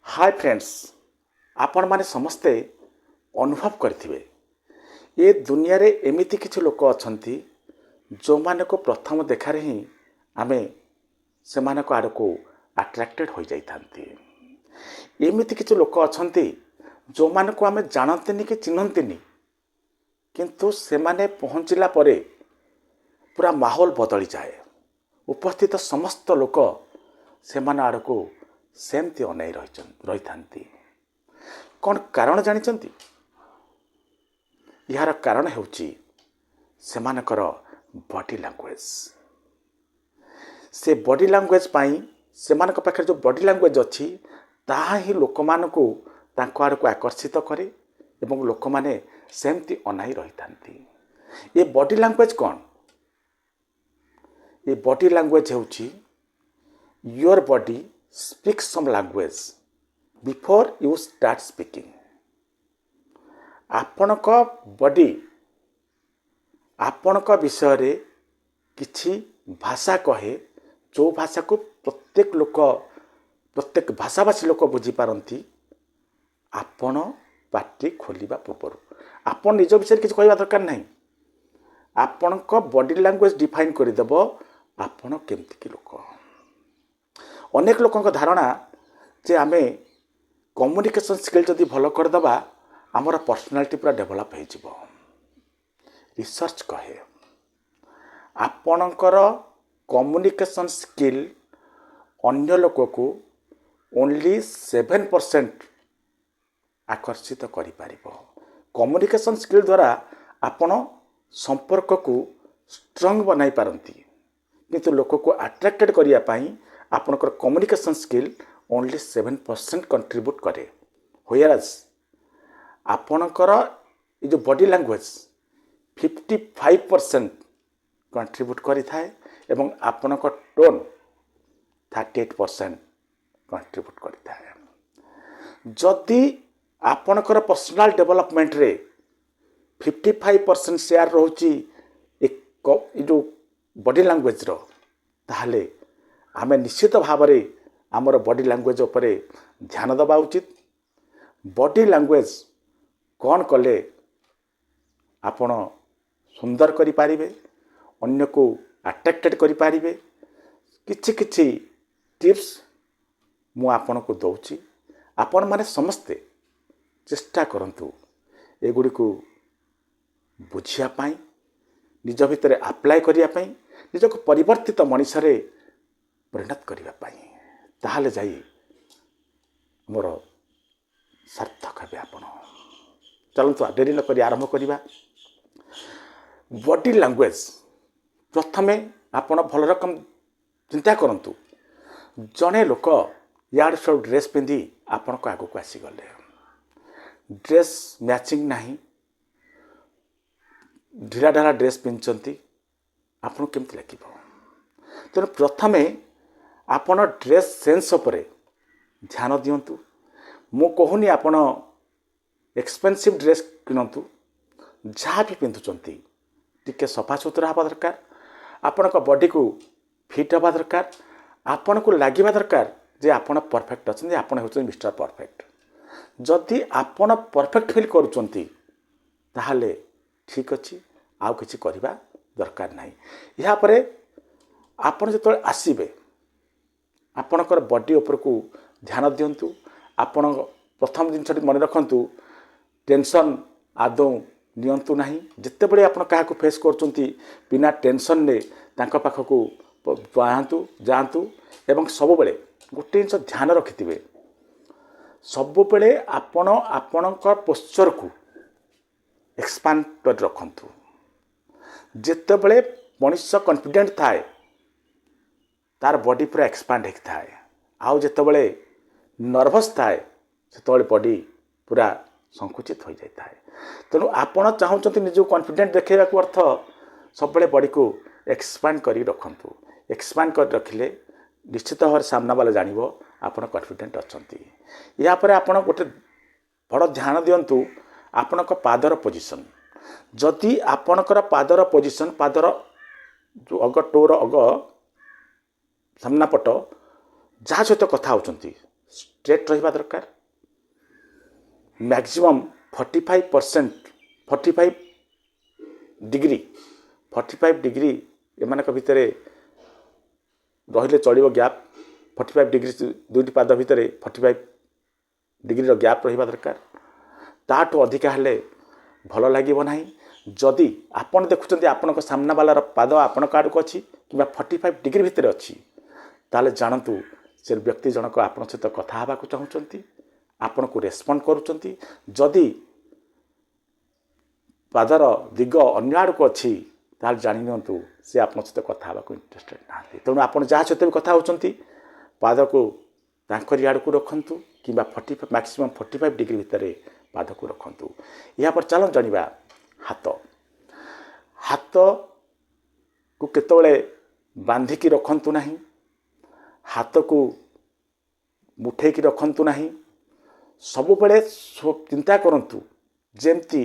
Hi friends, आपण माने समस्ते अनुभव करथिबे ए दुनिया रे एमिति किछु लोक अछंती जो माने को प्रथम देखारे ही आमे सेमान को आड़ को अट्रैक्टेड हो जाइथांती। एमिति किछु लोक अछंती जो माने को आमे जानंतिनी कि चिन्हंतिनी, किंतु सेमाने पहुंचला परे पूरा माहौल बदली जाए। उपस्थित समस्त लोक सेमान आड़ को सेमती अनै रही थांती। कौन कारण जानिचंती? यार कारण हेउची सेमानकर बॉडी लैंग्वेज। से बॉडी लैंग्वेज पाई सेमानक पाखे जो बॉडी लैंग्वेज अच्छी ताहा ही लोक मानकु तांको आड़ को आकर्षित करे एवं लोक माने सेमती अनाई रही थांती। ये बॉडी लैंग्वेज कौन? ये बॉडी लैंग्वेज हेउची your body speaks some language before you start speaking. आपणक बॉडी आपणक विषय रे किछि भाषा कहे, जो भाषा को प्रत्येक भाषाभाषी लोक बुझी पारंती। आपण पार्टी खोलिबा पूर्व आपण निज विषय किछि कहबा दरकार नहीं। आपणक बॉडी लैंग्वेज डिफाइन करदेव आपण केमती कि लोक। अनेक लोकंक धारणा जे आमे कम्युनिकेशन स्किल जदि भल करदबा आमर पर्सनालिटी पूरा डेभलप हो जिवो। रिसर्च कहे आपणकर कम्युनिकेशन स्किल अन्य लोक को ओनली 7% आकर्षित करि पारिबो। कम्युनिकेशन स्किल द्वारा आपण संपर्क को स्ट्रांग बनाई पारंती, किंतु लोक को अट्रैक्टेड करिया पाई आपणकर कम्युनिकेशन स्किल ओनली 7% कंट्रीब्यूट करे। व्हेयरएज आपणकर ये जो बॉडी लैंग्वेज 55% कंट्रीब्यूट करि थाए एवं आपणकर टोन 38% कंट्रीब्यूट करि थाए। जदि आपणकर पर्सनाल डेवलपमेंट रे 55% शेयर रहउची जो बॉडी लैंग्वेज रो, ताहले आमे निश्चित भाव में आमर बॉडी लैंग्वेज उपरे ध्यान दबा उचित। बॉडी लैंग्वेज कौन कले आपण सुंदर करि पारिबे, अन्य को अट्रैक्टेड करि पारिबे, किछि किछि टिप्स मु आपण को दउची। आपण माने समस्ते चेष्टा करंतु एगुडी को बुझिया पाई, निज भितर अप्लाई करिया पाई, निज को परिवर्तित मनीष रे परिणत करिया पाई। ताहले जाई मोर सार्थक हे आपण। चलंतु डेरी न करी आरंभ करिबा। बॉडी लैंग्वेज प्रथमे आपण भल रकम चिंता करंतु। जने लोक यार सब ड्रेस पिंधि आपण को आगो को आसी गले, ड्रेस मैचिंग नहीं, ढिला ढाला ड्रेस पिंधचंती, आपण केमति लागिबो? तेणु प्रथमे आपण ड्रेस सेंस उपरे ध्यान दियंतु। मु कहूनी आपण एक्सपेंसिव ड्रेस किनंतु, जहाँ भी पिंधुचंती टिके सफा सुतरा हवा दरकार, आपण बॉडी को फिट हवा दरकार, आपण को लागिबा दरकार जे आपण परफेक्ट अछन, आपण होचन मिस्टर परफेक्ट। जदि आपण परफेक्ट फील करूचंती ताहले ठीक अछि, आउ किछि करिबा दरकार नहीं। या परे आपण जतोले आसीबे आपणकर बॉडी उपर को ध्यान दियंतु। आपण प्रथम जिनसटी मन रखंतु, टेंशन आदौ नियंतु नहीं। जिते बड़े आपण काहा को फेस करचंती बिना टेंशन ने तांका पाखकू जातु एवं सब बेले गोटे जिनस ध्यान रखिथिबे, सब बेले आपण आपणकर पोस्चर को एक्सपांड कर रखंतु। जिते बड़े मनुष्य कॉन्फिडेंट थाए तार बॉडी पूरा एक्सपांड होता है। आउ जिते बड़े नर्वस थाए से बॉडी पूरा संकुचित हो जाता है। तेणु आपण चाहूँच निज कॉन्फिडेंट देखा अर्थ सब बॉडी को एक्सपांड कर रखंतु। एक्सपांड कर रखिले निश्चित भाव सामना वाला जानव आपण कॉन्फिडेंट अच्छी। या पर आपण गोटे बड़ ध्यान दियंतु आपणक पादर पोजिशन। जदि आपणकर पादर पोजिशन, पादर जो अग टोर अग सामना पट जहाँ सहित कथा होचंती स्ट्रेट रहिबा दरकार मैक्सिमम 45% 45 डिग्री एमानक भितर रहिले चलिबो गैप 45 डिग्री दुईटी पाद भितर 45 डिग्री रो गैप रहिबा दरकार ताठू अधिका हेले भल लागिबो नाही जदि आपण देखुचंती आपनक सामना वाला पाद आपण आड़क अच्छी कि 45 डिग्री भितर अच्छी ताले जानतु से व्यक्ति जनक आपण सहित कथा हवा को चाहूँगी आपण को रेस्पॉन्ड करुचंती जदि पादर दिग अन्य आड़क अच्छी ताल जानी नियंतु से आपण सहित कथा हवा को इंटरेस्टेड ना तेणु आपण जहाँ सहित भी कथा होचंती पाद को तांकरी आड़क रखंतु कि मैक्सिमम 45 डिग्री भितर पाद को रखंतु या पर चलो जानिबा हाथ हाथ को केतबेले बांधिकी रखंतु नहीं हाथ को मुठेकी रखंतु नहीं सब बेले चिंता करंतु जेमती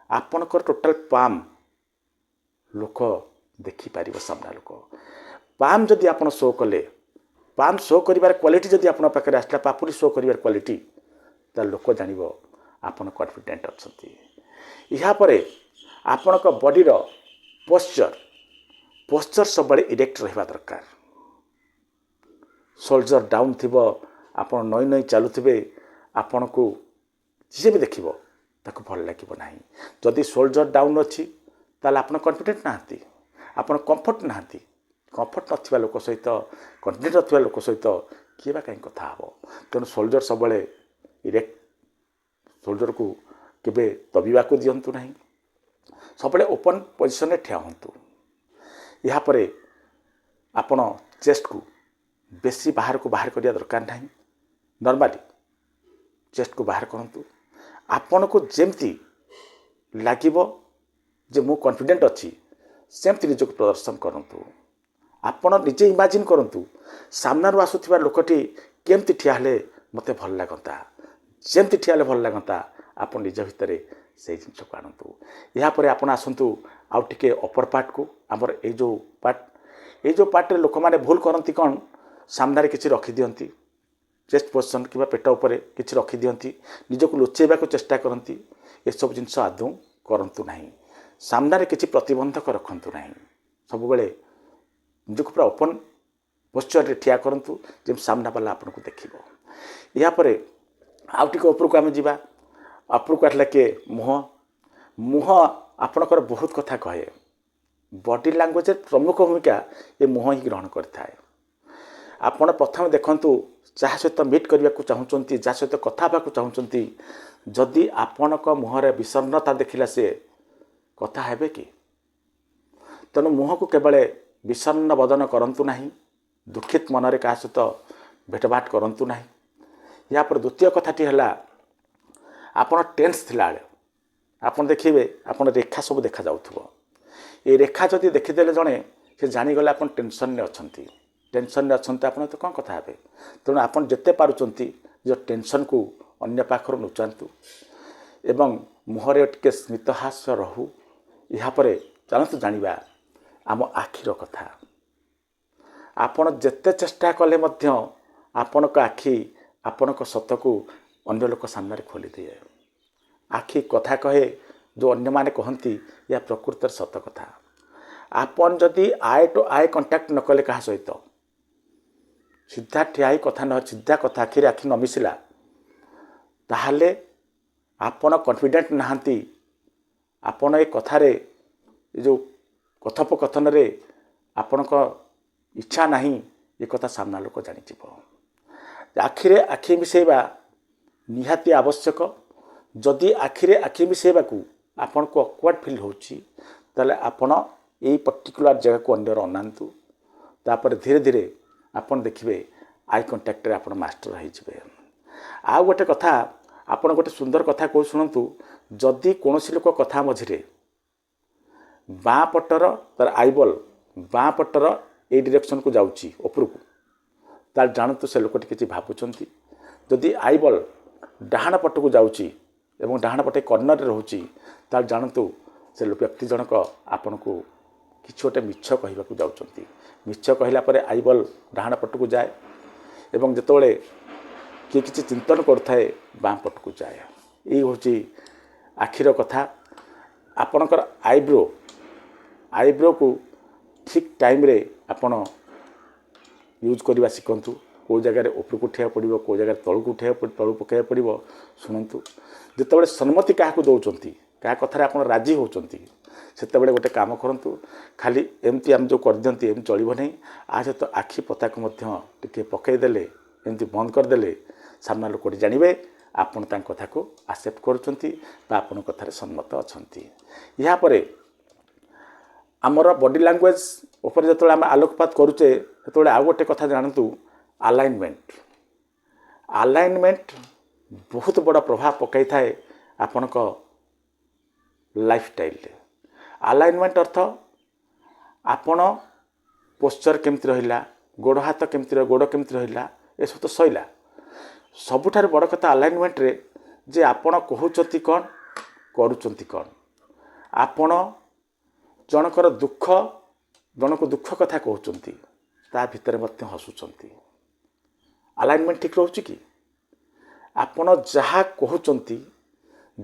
आपणकर टोटाल पाम लोक देखि पारिबो सामना लोक पाम जदि आपण शो कले पाम शो करिवार क्वालिटी जदि आपण पाखरे आसला पापुरी शो करिवार क्वालिटी ता लोक जानिबो आपण कॉन्फिडेंट अछंती इहा परे आपणक बॉडीर पोस्चर सब बड़े इरेक्ट रहिबा दरकार शोल्डर डाउन थिबो आपण नई नई चलुथिबे आपण को जे भी देखिबो ताको भल लागिबो नाही जदि शोल्डर डाउन अछि ताले आपण कॉन्फिडेंट नाहंती आपण कंफर्ट नथिबा लोक सहित कॉन्फिडेंट नथिबा लोक सहित किबा काई कथा हबो तेनु शोल्डर सब बड़े इरेक्ट शोल्डर को केबे दबिबा को दियंतु नाही सबले ओपन पोजिशन ठिया हंतु या परे आपण चेस्ट को बेसी बाहर करिया दरकार नहीं नॉर्मली चेस्ट को बाहर करंतु आपण को जेमती लागिबो जे मु कॉन्फिडेंट अच्छी सेमती निजक प्रदर्शन करंतु आपण निजे इमेजिन करंतु सामना रो आसुथिबा लोकटी केमती ठिया हेले मते भल लागंता जेमती ठिया हेले भल लागंता आपण निज भितरे से जिनस को आणतु या परे आपण आसंतु आउ टिके अपर पार्ट को हमर ए जो पार्ट रे लोक माने भूल करंती कोन सामना रे किछि रखि दियंती चेस्ट पोजिशन कि पेट उपरे किछि रखि दियंती निजको लुचेबा को चेष्टा करंती ए सब जिनस आदौ करंतु नाही सामना रे किछि प्रतिबंधक रखंतु नाही सब बेले निजको पूरा ओपन पोस्चर रे ठिया करंतु जे सामना वाला आपन को देखिबो या परे आउ टिके ऊपर को आमे जिबा ऊपर को आटला के मुह आपणकर बहुत कथा कहे बॉडी लैंग्वेज प्रमुख भूमिका ये मुह ही ग्रहण करता है आपण प्रथम देखंतु जहाँ सहित मीट करने को चाहूँगी जहाँ सहित कथा को चाहूँगी जदि आपणक मुहर विषन्नता देखिला से कथा हेबे कि तेणु मुह को केवल विषन्न बदन करंतु नहीं दुखित मनरे क्या सहित भेटभाट करंतु नहीं या पर द्वितीय कथाटी है आपण टेंस थिला आपण देखिए आपण रेखा सब देखा जाउथबो ए रेखा जदि देखिदेले जणे से जानिगले आपण टेंशन ने अछंती आपण तो कौन कथा हेबे तेणु आपण जेते पारुचंती जो टेंशन को अन्य पाखर नुचांतु एवं मुहरे टिके स्मितहास्य रहू या परे चलतु जानिबा आम आखिर कथा आपण जेते चेष्टा कले मध्य आपणक आखि आपणक सत को अन्य लोक सामने खोली दिए आखि कथा कहे जो अन्य माने कहती या प्रकृत सत कथा आपन जदि आय टू आय कंटाक्ट न कले कहा सहित सीधा ठिया कथा न सीधा कथा आखिरे आखि न मिसिला ताहले आपण कॉन्फिडेंट नहांती आपण ए कथारे जो कथोपकथन रे आपणक इच्छा नहीं ये कथा सामना लोक जानी आखिरे आखि मिसेबा निहाती आवश्यक जदि आखिरे आखि मिसेबा को आपन को ऑकवर्ड फील होची ताले आपण ए पर्टिकुलर जगह को अंडर अनांतु तापर धीरे धीरे आपन देखिबे आई कांटेक्ट रे आपन मास्टर हो जिवे आ गोटे कथा आपन गोटे सुंदर कथा को सुनंतु जदि कोनोसी लोक कथा मझिरे बाँ पटर तार आईबल बाँ पटर ए डायरेक्शन को जाउची ऊपर को तार जानतु से लोकटी किछि भाबुचंती जदि आईबल डाहाण पट को जाउची एवं डाहाण पटे कर्णर रोची तार जानतु से व्यक्ति जनक आपण को किछि गोटे मिछ कहवाक जाउचंती मिछ कहला परे आईबल डाहाण पट को जाए एवं जेतोले किए किसी चिंतन करुए बाँ पटक जाए। यही हूँ आखिर कथा। आपणकर आईब्रो को ठीक टाइम रे आपण यूज करवा शिखु। कौ जगार उपरको उठा पड़ो, कौ जगह तलू उठा तलू पकड़ा पड़ो। शुणु जिते सम्मति क्या दौरान क्या कथार आप राजी होती से गोटे काम करूँ। खाली एमती आम जो कर दिखती एम चलो नहीं। आ सहित आखि पता को टे पकईदे एमती बंद करदे सामना लोक जानवे आपण कथा को आक्सेप्ट करुँच कथार सम्मत अच्छा। यापर आमर बॉडी लैंग्वेज उपर जो आम आलोकपात करुचे जो आउ गोटे कथा जानतु अलाइनमेंट बहुत बड़ा प्रभाव पकई थाए आपण लाइफस्टाइल। अलाइनमेंट अर्थ आपण पोस्चर केमती रहा, गोड़ हाथ केमती गोड़ केमती रहा, ये सब तो सैला। सबुठार बड़ कथा अलाइनमेंट रे जे आपण कहउचंती कौन करूचंती कौन। आपण जनकर दुख जनक दुख कथा कहउचंती ता भितर मध्य हसुचंती। अलाइनमेंट ठीक रोचे कि आपण जहाँ कहउचंती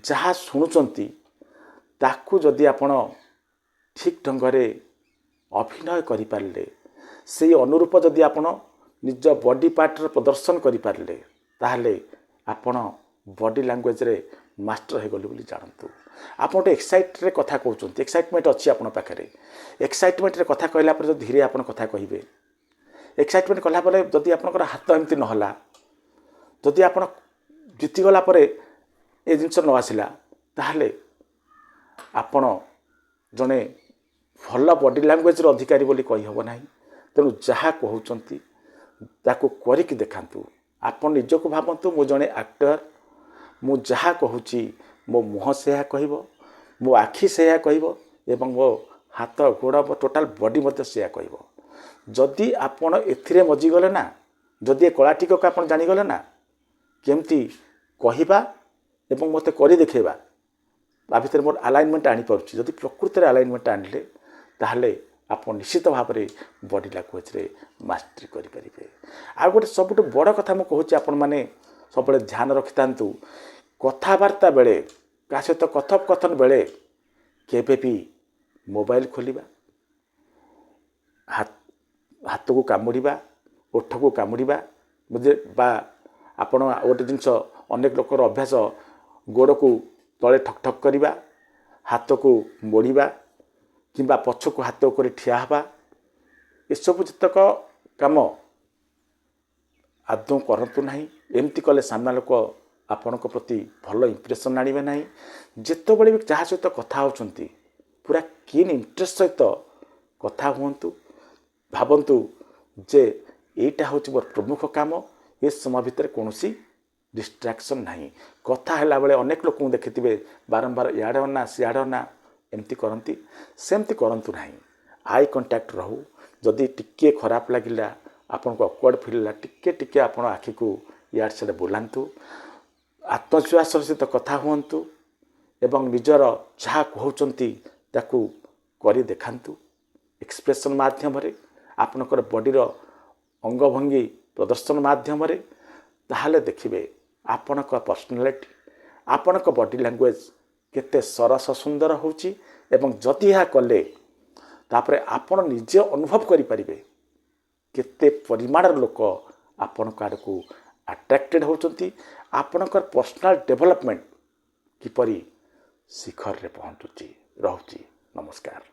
जहाँ शुणुचंती ताकू जदि आपण ठीक ढंगरे अभिनय करि पारले, से अनुरूप जदि आपण निज बॉडी पार्टर प्रदर्शन करि पारले, ताहले आपण बॉडी लैंग्वेज रे मास्टर हो गले बोली जानतु। आप गोटे एक्साइट रे कथा कहउचंती, एक्साइटमेंट अच्छी आपण पाखरे। एक्साइटमेंट रे कथा कहला पर धीरे आपण कथा कहिबे। एक्साइटमेंट कला परे जदि आपनकर हाथ एमती नहला, जदि आपण जीतीगला परे ए जिनस न आसिला, ताहले आपण जने भल बॉडी लैंग्वेज रो अधिकारी बोली कहि हबो नाही। तेणु जहाँ कहउचंती ताको करिक देखांतु। आपण निजको भाबंतु मु जने एक्टर, मु जहाँ कहूची मो मुह से कहब, मो आखि से कहब एवं मो हाथ गोड़ टोटाल बॉडी मते से कहब। जदि आपण एथिरे मजिगले ना, जदि कला टिक को आपण जानिगले ना केमती कहिबा एवं मते करि देखेबा आ भितर मोर अलाइनमेंट आनी पारुछि। जदि प्रकृति रे अलाइनमेंट आनिले ताहले आप निश्चित भाव में बॉडी लैंग्वेज रे मास्टरी करि परिबे। आ गोटे सबुठ बड़ कथा मु कहूछि आपण माने सब ध्यान रखि तांतु। कथावार्ता बेले का सहित कथोपकथन बेले केबे भी मोबाइल खोलिबा, हाथ को कामुड़ा, ओठ को कामुड़ा बुझे बा आपण गोटे जिनस अनेक लोकर अभ्यास गोड़ को तले ठक ठक करवा, हाथ को मोड़वा किंबा पछ को हाथ उपर ठिया हवा, ये सब जितक काम आदौ करतु नहीं। एमती कले सामना लोक आपण प्रति भल इंप्रेशन आने ना। जिते बड़े भी जहाँ सहित कथा होती पूरा किन इंटरेस्ट सहित कथा हूँ। भावतु जे यहीटा हूँ मोर प्रमुख काम। ये समय भितर कौन डिस्ट्राक्शन नहीं। कथा है बेले अनेक लोक देखिथे बारंबार इआड़े अना सिआड़े अना एमती करती, सेमती करंतु नहीं। आई कंटाक्ट रहू। जदि टिके खराब लगिला, आपन को ऑकवर्ड फील टिके टिके आपण आखि को इआड़ से बुलांतु। आत्मविश्वास सहित कथा हुंतु एवं निजर जहाँ कहउचंती ताकू करि देखांतु। एक्सप्रेशन माध्यम रे आपनकर बॉडीर अंगभंगी प्रदर्शन माध्यम रे, ताहले देखिबे आपनक पर्सनालिटी आपनक बॉडी लैंग्वेज केते सरस सुंदर होची। एवं जदि यह कले तापरे आपण निजे अनुभव करि परिबे केते परिमाणर लोक आपनक आड़ को अट्रैक्टेड होचंती। आपनकर पर्सनाल डेवलपमेंट किपरि शिखर रे पहुंचुची। रहउची। नमस्कार।